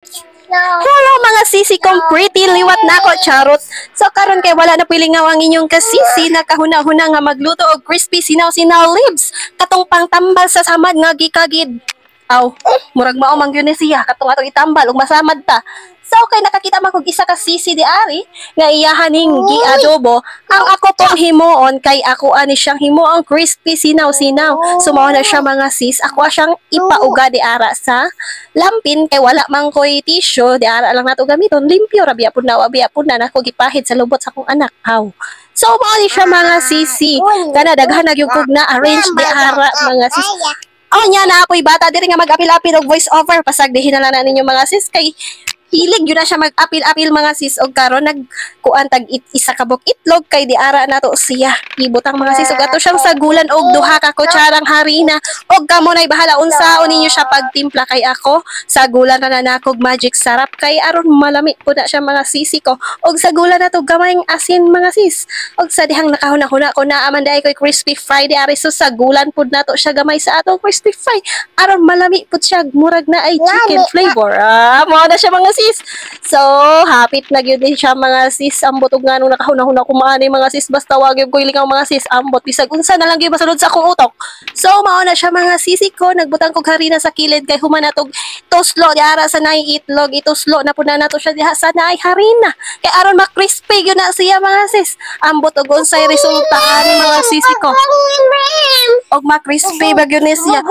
Hello mga sisi kong pretty liwat na ako, charot. So karon kay wala na piling nga ang inyong kasisi nakahuna-huna nga magluto og crispy sinaw-sinaw lips. Katong pangtambal sa samad nga gikagid. Aw, murag mao man gyud ni siya katong atong itambal ug masamad ta. So kay nakakita man kog isa ka sisi di ari nga iyahan ning giadobo, ang ako pong himuon kay ako ani siyang himuong crispy sinaw-sinaw. So mao na siya mga sis, ako siyang ipauga di ara sa lampin kay wala man koy tissue di ara lang nato gamiton, limpyo ra biya pud na nako gipahid sa lubot sa akong anak. Aw. So mao ni siya mga sisi, kana daghan na gyud kog na arrange di ara mga sis. Oh, nya na ako'y bata diri nga mag-apil-apil og voice over pasag dihin na lang ninyo mga sis kay hilig yun na siya mag-apil-apil mga sis og karon nagkuan tag isa ka buk itlog kay di ara nato siya ibutang mga sis og ato siyang sagulan og duha ka kutsarang harina og kamo nay bahala unsaon ninyo siya pagtimpla kay ako sagulan na nakog magic sarap kay aron malami po na siya mga sisi ko og sagulan nato gamayng asin mga sis og sa dihang nakahuna-huna ko na aman dai koy crispy fry di ari so sagulan pud nato siya gamay sa atong crispy fry aron malami pud siya murag na ay chicken flavor mao na siya mga sis. So, hapit na gyud din siya mga sis. Ambot og nga nung nakahuna-huna kumaani mga sis. Basta wag yung kuilingaw mga sis. Ambot bisag unsa na lang gyud masulod sa akong utok. So, mao na siya mga sisi ko. Nagbutang kog harina sa kilid kay human natog toslo di ara sa nay itlog. Ituslo na pud na nato siya diha sa nay harina. Kay aron ma-crispy gyud na siya mga sis. Ambot og unsay resulta ani mga sisi ko. Og ma-crispy ba gyud ni siya.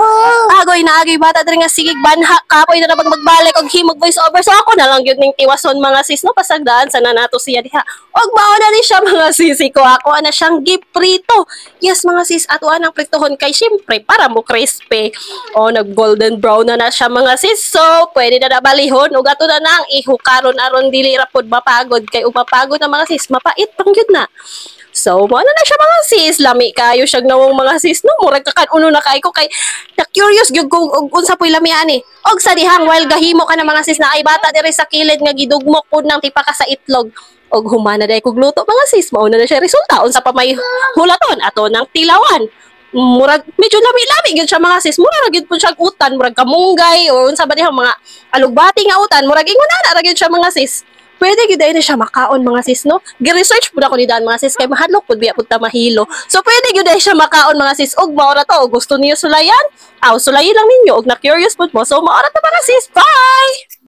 Agoy na agoy bata diri nga sigig banha kapoy na magbalik og himog voice over. So ako na lang yun ning tiwason mga sis no pasagdaan sa nato siya diha og mao na ni siya mga sisi ko ako ana siyang giprito yes mga sis ato anang pritohon kay syempre para mo crispy o nag golden brown na siya mga sis so pwede na nabalihon ug ato na nang ihukaron aron dili ra pod mapagod kay ug mapagod na mga sis mapait pang gyud na. So, mo na siya mga sis, lami kayo siya nawong mga sis, no? Murag kakanuno na kayo ko kay na-curious gyud kung unsa po'y lami ani. Og sa dihang, while gahimo ka na mga sis na ay bata diri sa kilid nga gidugmok po ng tipa ka sa itlog. Og humana dahil kog luto mga sis, mauna na siya resulta. Unsa pa may hulaton, ato ng tilawan. Murag, medyo lami-lami gyud siya mga sis. Murag gyud po siya utan, murag kamunggay, o unsa ba dihang mga alugbati nga utan, murag ingunana ra gyud siya mga sis. Pwede gyud na siya makaon mga sis no. Gi-research pud ako ni Dan mga sis kay mahadlok pud biya pud ta mahilo. So pwede gyud siya makaon mga sis ug mao ra to gusto niyo sulayan. Aw sulayin lang ninyo ug na curious pud mo. So mao ra ta mga sis. Bye.